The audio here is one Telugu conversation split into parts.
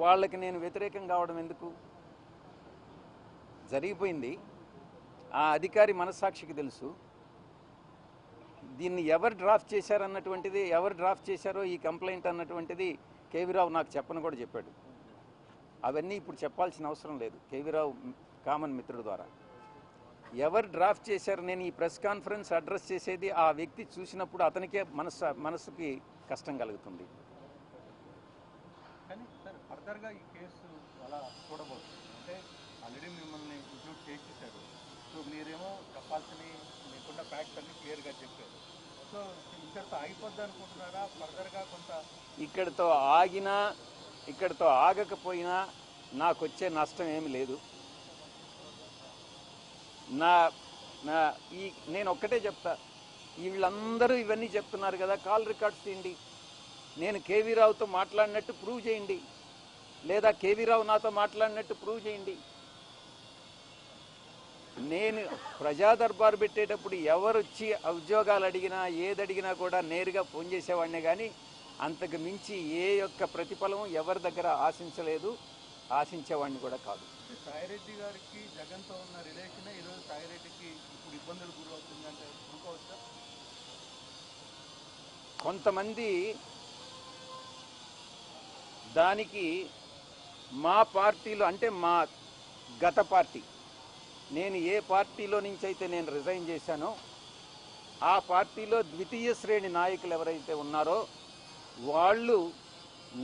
వాళ్ళకి నేను వ్యతిరేకం కావడం ఎందుకు? జరిగిపోయింది. ఆ అధికారి మనస్సాక్షికి తెలుసు. దీన్ని ఎవరు డ్రాఫ్ట్ చేశారన్నటువంటిది, ఎవరు డ్రాఫ్ట్ చేశారో ఈ కంప్లైంట్ అన్నటువంటిది కేవీ రావు నాకు చెప్పని కూడా చెప్పాడు. అవన్నీ ఇప్పుడు చెప్పాల్సిన అవసరం లేదు. కేవీ రావు కామన్ మిత్రుడు ద్వారా ఎవరు డ్రాఫ్ట్ చేశారు, నేను ఈ ప్రెస్ కాన్ఫరెన్స్ అడ్రస్ చేసేది ఆ వ్యక్తి చూసినప్పుడు అతనికే మనసుకి కష్టం కలుగుతుంది. కానీ సార్ ఫర్దర్గా ఈ కేసు అలా చూడబోతుంది అంటే ఆల్రెడీ మిమ్మల్ని ఇంక్లూడ్ చేసేసారు. సో మీరేమో చెప్పాల్సినవి మీకున్న ఫ్యాక్ట్స్ అన్ని క్లియర్గా చెప్పారు. సో ఇక్కడితో ఆగిపోద్ది అనుకుంటున్నారా? ఫర్దర్గా కొంత ఇక్కడితో ఆగకపోయినా నాకు వచ్చే నష్టం ఏమి లేదు. నేను ఒక్కటే చెప్తా, వీళ్ళందరూ ఇవన్నీ చెప్తున్నారు కదా, కాల్ రికార్డ్స్ తీయండి, నేను కేవీ రావుతో మాట్లాడినట్టు ప్రూవ్ చేయండి, లేదా కేవీ రావు నాతో మాట్లాడినట్టు ప్రూవ్ చేయండి. నేను ప్రజా దర్బారు పెట్టేటప్పుడు ఎవరు వచ్చి ఉద్యోగాలు అడిగినా ఏది అడిగినా కూడా నేరుగా ఫోన్ చేసేవాడినే, కానీ అంతకు మించి ఏ యొక్క ప్రతిఫలం ఎవరి దగ్గర ఆశించలేదు, ఆశించేవాడిని కూడా కాదు. సాయిరెడ్డి గారికి జగన్తో ఉన్న రిలేషన్ ఈరోజు సాయిరెడ్డికి ఇప్పుడు ఇబ్బందులు గురవుతుందంటే అనుకోవచ్చా? కొంతమంది దానికి మా పార్టీలో, అంటే మా గత పార్టీ, నేను ఏ పార్టీలో నుంచి అయితే నేను రిజైన్ చేశానో ఆ పార్టీలో ద్వితీయ శ్రేణి నాయకులు ఎవరైతే ఉన్నారో వాళ్ళు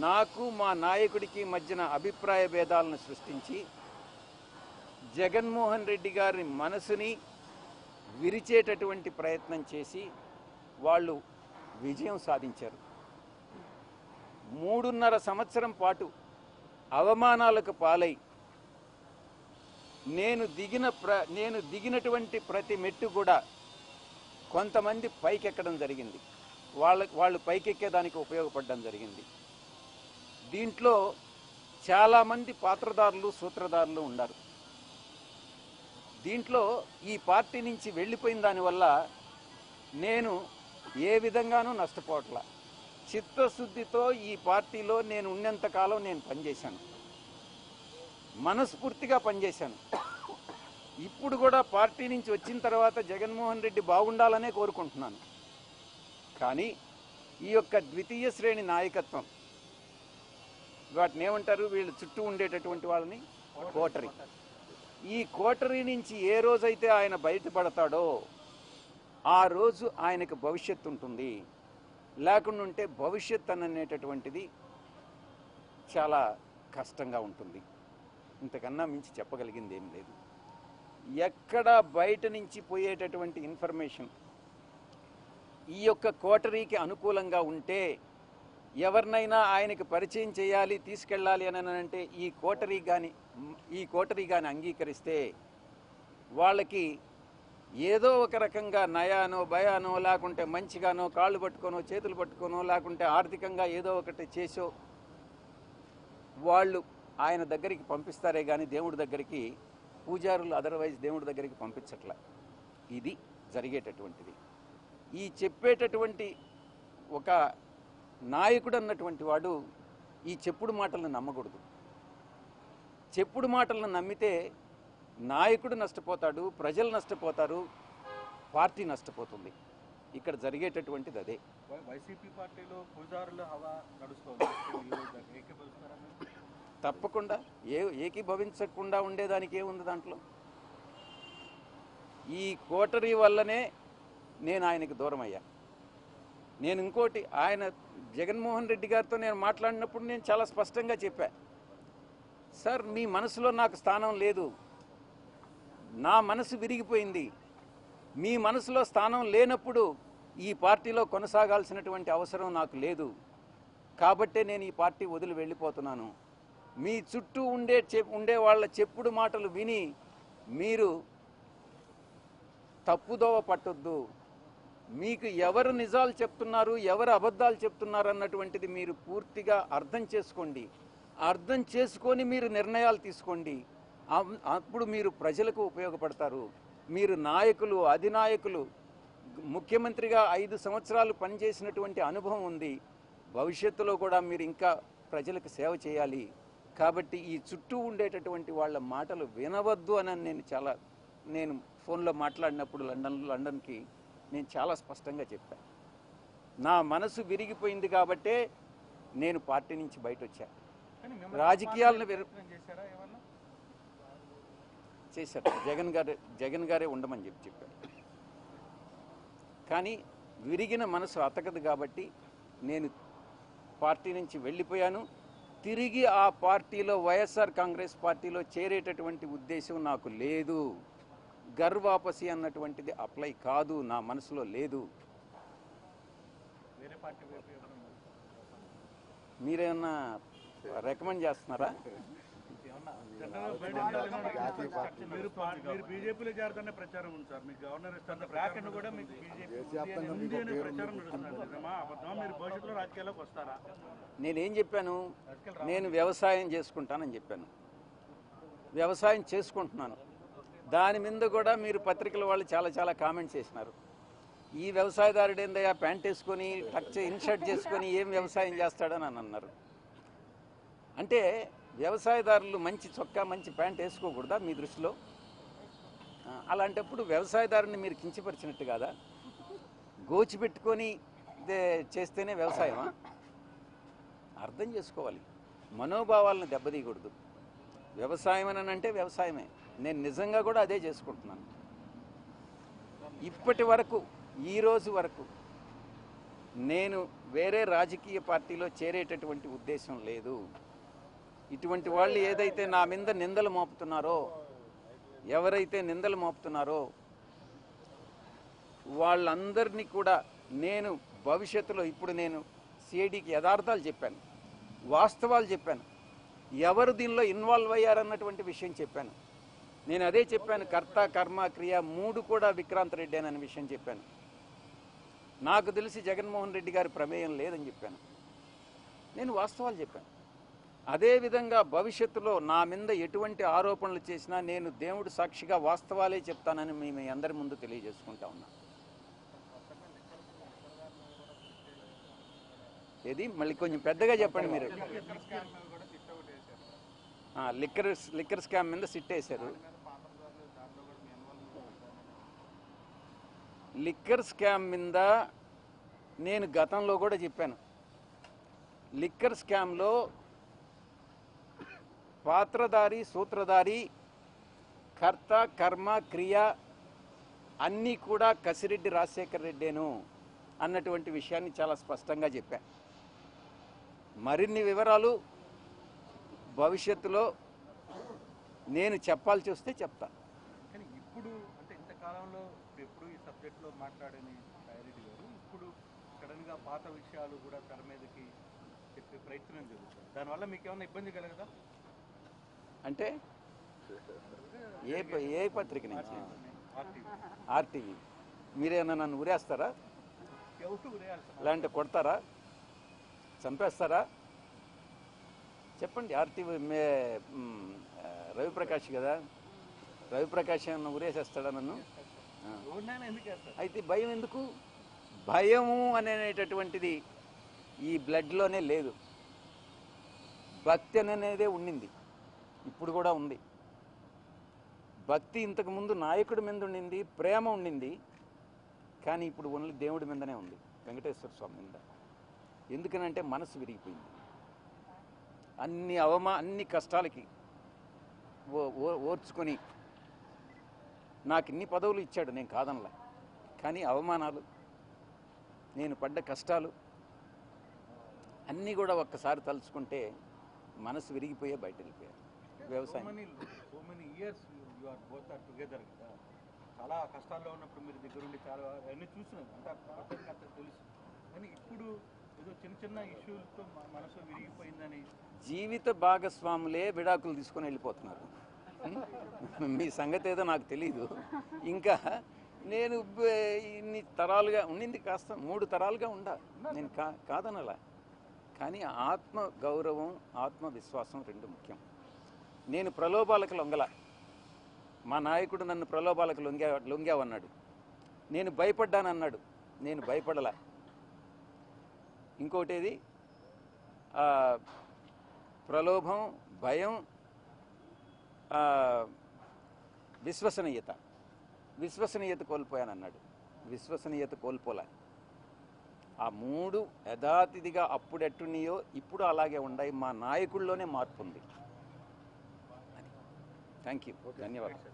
నాకు మా నాయకుడికి మధ్యన అభిప్రాయ భేదాలను సృష్టించి జగన్మోహన్ రెడ్డి గారి మనసుని విరిచేటటువంటి ప్రయత్నం చేసి వాళ్ళు విజయం సాధించారు. 3.5 సంవత్సరం పాటు అవమానాలకు పాలై నేను దిగినటువంటి ప్రతి మెట్టు కూడా కొంతమంది పైకెక్కడం జరిగింది, వాళ్ళు పైకెక్కేదానికి ఉపయోగపడడం జరిగింది. దీంట్లో చాలామంది పాత్రదారులు, సూత్రధారులు ఉన్నారు. దీంట్లో ఈ పార్టీ నుంచి వెళ్ళిపోయిన దానివల్ల నేను ఏ విధంగానూ నష్టపోవట్లా. చిత్తశుద్ధితో ఈ పార్టీలో నేను ఉన్నంతకాలం నేను పనిచేశాను, మనస్ఫూర్తిగా పనిచేశాను. ఇప్పుడు కూడా పార్టీ నుంచి వచ్చిన తర్వాత జగన్మోహన్ రెడ్డి బాగుండాలనే కోరుకుంటున్నాను. కానీ ఈ యొక్క ద్వితీయ శ్రేణి నాయకత్వం, వాటిని ఏమంటారు, వీళ్ళు చుట్టూ ఉండేటటువంటి వాళ్ళని కోటరీ, ఈ కోటరీ నుంచి ఏ రోజైతే ఆయన బయటపడతాడో ఆ రోజు ఆయనకు భవిష్యత్తు ఉంటుంది. లేకుండా ఉంటే భవిష్యత్ అనేటటువంటిది చాలా కష్టంగా ఉంటుంది. ఇంతకన్నా మించి చెప్పగలిగింది ఏం లేదు. ఎక్కడ బయట నుంచి పోయేటటువంటి ఇన్ఫర్మేషన్ ఈ యొక్క కోటరీకి అనుకూలంగా ఉంటే, ఎవరినైనా ఆయనకి పరిచయం చేయాలి, తీసుకెళ్ళాలి అని అంటే ఈ కోటరీ కానీ అంగీకరిస్తే వాళ్ళకి ఏదో ఒక రకంగా నయానో భయానో, లేకుంటే మంచిగానో కాళ్ళు పట్టుకోనో చేతులు పట్టుకోనో, లేకుంటే ఆర్థికంగా ఏదో ఒకటి చేసో వాళ్ళు ఆయన దగ్గరికి పంపిస్తారే కానీ దేవుడి దగ్గరికి, పూజారులు అదర్వైజ్ దేవుడి దగ్గరికి పంపించట్లే. ఇది జరిగేటటువంటిది. ఈ చెప్పేటటువంటి ఒక నాయకుడు అన్నటువంటి వాడు ఈ చెప్పుడు మాటలను నమ్మకూడదు. చెప్పుడు మాటలను నమ్మితే నాయకుడు నష్టపోతాడు, ప్రజలు నష్టపోతారు, పార్టీ నష్టపోతుంది. ఇక్కడ జరిగేటటువంటిది అదే. వైసీపీ పార్టీలో పూజారుల హవా నడుస్తుంది. తప్పకుండా ఏకీభవించకుండా ఉండేదానికి ఏముంది దాంట్లో? ఈ కోటరీ వల్లనే నేను ఆయనకి దూరం అయ్యా. నేను ఇంకోటి, ఆయన జగన్మోహన్ రెడ్డి గారితో నేను మాట్లాడినప్పుడు నేను చాలా స్పష్టంగా చెప్పా, సార్ మీ మనసులో నాకు స్థానం లేదు, నా మనసు విరిగిపోయింది. మీ మనసులో స్థానం లేనప్పుడు ఈ పార్టీలో కొనసాగాల్సినటువంటి అవసరం నాకు లేదు. కాబట్టే నేను ఈ పార్టీ వదిలి వెళ్ళిపోతున్నాను. మీ చుట్టూ ఉండే వాళ్ళ చెప్పుడు మాటలు విని మీరు తప్పుదోవ పట్టొద్దు. మీకు ఎవరు నిజాలు చెప్తున్నారు, ఎవరు అబద్ధాలు చెప్తున్నారు అన్నటువంటిది మీరు పూర్తిగా అర్థం చేసుకోండి. అర్థం చేసుకొని మీరు నిర్ణయాలు తీసుకోండి. అప్పుడు మీరు ప్రజలకు ఉపయోగపడతారు. మీరు నాయకులు, అధినాయకులు, ముఖ్యమంత్రిగా 5 సంవత్సరాలు పనిచేసినటువంటి అనుభవం ఉంది. భవిష్యత్తులో కూడా మీరు ఇంకా ప్రజలకు సేవ చేయాలి. కాబట్టి ఈ చుట్టూ ఉండేటటువంటి వాళ్ళ మాటలు వినవద్దు అని నేను ఫోన్లో మాట్లాడినప్పుడు లండన్కి నేను చాలా స్పష్టంగా చెప్పాను. నా మనసు విరిగిపోయింది కాబట్టే నేను పార్టీ నుంచి బయట వచ్చా. రాజకీయాలను చేశారా ఏమన్నా? చేశారు. జగన్ గారే ఉండమని చెప్పారు. కానీ విరిగిన మనసు అతకదు కాబట్టి నేను పార్టీ నుంచి వెళ్ళిపోయాను. తిరిగి ఆ పార్టీలో వైఎస్ఆర్ కాంగ్రెస్ పార్టీలో చేరేటటువంటి ఉద్దేశం నాకు లేదు. గర్వాపసి అన్నటువంటిది అప్లై కాదు, నా మనసులో లేదు. వేరే పార్టీ వైపు ఏమన్నా మీరేమన్నా రికమెండ్ చేస్తున్నారా? మీరు బీజేపీలో చేరుతనే ప్రచారం ఉంది సార్. మీకు గవర్నర్ ఇస్తారన్న బ్రాకెట్ కూడా మీకు బీజేపీ ఉంది అనే ప్రచారం నడుస్తున్నారు. నిజమా అబద్ధమా? మీరు భవిష్యత్తులో రాజకీయాల్లోకి వస్తారా? నేనేం చెప్పాను? నేను వ్యవసాయం చేసుకుంటానని చెప్పాను. వ్యవసాయం చేసుకుంటున్నాను. దాని మీద కూడా మీరు పత్రికల వాళ్ళు చాలా కామెంట్స్ చేసినారు. ఈ వ్యవసాయదారుడు ఏందయ్యా ప్యాంట్ వేసుకొని ఇన్షర్ట్ చేసుకొని ఏం వ్యవసాయం చేస్తాడని అని అన్నారు. అంటే వ్యవసాయదారులు మంచి చొక్కా మంచి ప్యాంట్ వేసుకోకూడదా మీ దృష్టిలో? అలాంటప్పుడు వ్యవసాయదారుని మీరు కించపరిచినట్టు కాదా? గోచిపెట్టుకొని చేస్తేనే వ్యవసాయమా? అర్థం చేసుకోవాలి. మనోభావాలను దెబ్బతీయకూడదు. వ్యవసాయం అని అంటే వ్యవసాయమే. నేను నిజంగా కూడా అదే చేసుకుంటున్నాను. ఇప్పటి వరకు ఈ రోజు వరకు నేను వేరే రాజకీయ పార్టీలో చేరేటటువంటి ఉద్దేశం లేదు. ఇటువంటి వాళ్ళు ఏదైతే నా మీద నిందలు మోపుతున్నారో, ఎవరైతే నిందలు మోపుతున్నారో వాళ్ళందరినీ కూడా నేను భవిష్యత్తులో ఇప్పుడు నేను సిఐడికి యథార్థాలు చెప్పాను, వాస్తవాలు చెప్పాను, ఎవరు దీనిలో ఇన్వాల్వ్ అయ్యారన్నటువంటి విషయం చెప్పాను. నేను అదే చెప్పాను, కర్త కర్మ క్రియ 3 కూడా విక్రాంత్ రెడ్డి అనే విషయం చెప్పాను. నాకు తెలిసి జగన్మోహన్ రెడ్డి గారి ప్రమేయం లేదని చెప్పాను. నేను వాస్తవాలు చెప్పాను. అదేవిధంగా భవిష్యత్తులో నా మీద ఎటువంటి ఆరోపణలు చేసినా నేను దేవుడు సాక్షిగా వాస్తవాలే చెప్తానని మీ అందరి ముందు తెలియజేసుకుంటా ఉన్నా. ఏది మళ్ళీ కొంచెం పెద్దగా చెప్పండి మీరు. లిక్కర్ స్కామ్ మీద సిట్ వేశారు. లిక్కర్ స్కామ్ మీద నేను గతంలో కూడా చెప్పాను. లిక్కర్ స్కామ్లో పాత్రధారి సూత్రధారి కర్త కర్మ క్రియ అన్నీ కూడా కసిరెడ్డి రాజశేఖర రెడ్డేను అన్నటువంటి విషయాన్ని చాలా స్పష్టంగా చెప్పాను. మరిన్ని వివరాలు భవిష్యత్తులో నేను చెప్పాల్సి వస్తే చెప్తాను. కానీ ఇప్పుడు అంటే ఇంతకాలంలో ఎప్పుడు ఈ సబ్జెక్ట్లో మాట్లాడని సాయిరెడ్డి గారు ఇప్పుడు సడన్గా పాత విషయాలు కూడా తెర మీదకి చెప్పే ప్రయత్నం జరుగుతుంది. దానివల్ల మీకు ఏమైనా ఇబ్బంది కలగదా? అంటే ఏ పత్రిక నుంచి? ఆర్టీవీ. మీరేమన్నా నన్ను ఉరేస్తారా? లేదంటే కొడతారా? చంపేస్తారా? చెప్పండి. ఆర్టీవీ రవిప్రకాష్ కదా, రవిప్రకాష్ ఏమన్నా ఉరేసేస్తాడా నన్ను? అయితే భయం ఎందుకు? భయము అనేటటువంటిది ఈ బ్లడ్లోనే లేదు. భక్తి అనేదే ఉండింది, ఇప్పుడు కూడా ఉంది. భక్తి ఇంతకుముందు నాయకుడి మీద ఉండింది, ప్రేమ ఉండింది. కానీ ఇప్పుడు ఓన్లీ దేవుడి మీదనే ఉంది, వెంకటేశ్వర స్వామి మీద. ఎందుకనంటే మనసు విరిగిపోయింది. అన్ని కష్టాలకి ఓర్చుకొని నాకు ఇన్ని పదవులు ఇచ్చాడు, నేను కాదనలే. కానీ అవమానాలు, నేను పడ్డ కష్టాలు అన్నీ కూడా ఒక్కసారి తలుచుకుంటే మనసు విరిగిపోయే బయట వెళ్ళిపోయారు. వ్యవసాయం so many years you are both are together కదా. చాలా కష్టాల్లో ఉన్నప్పుడు మీరు దగ్గరుండి చాలా అన్నీ చూసినారు, అంతా తెలుసు. కానీ ఇప్పుడు ఏదో చిన్న ఇష్యూలతో మనసు విరిగిపోయిందని జీవిత భాగస్వాములే విడాకులు తీసుకొని వెళ్ళిపోతున్నారు. మీ సంగతి ఏదో నాకు తెలీదు. ఇంకా నేను ఇన్ని తరాలుగా ఉండింది, కాస్త 3 తరాలుగా నేను కాదనలా. కానీ ఆత్మ గౌరవం ఆత్మవిశ్వాసం 2 ముఖ్యం. నేను ప్రలోభాలకు లొంగల. మా నాయకుడు నన్ను ప్రలోభాలకు లొంగావన్నాడు, నేను భయపడ్డానన్నాడు, నేను భయపడలా. ఇంకోటేది ప్రలోభం భయం, విశ్వసనీయత కోల్పోయానన్నాడు. విశ్వసనీయత కోల్పోలే. ఆ 3 యథాతిథిగా అప్పుడెట్టున్నాయో ఇప్పుడు అలాగే ఉన్నాయి. మా నాయకుల్లోనే మార్పు ఉంది. థ్యాంక్ యూ, ధన్యవాదాలు.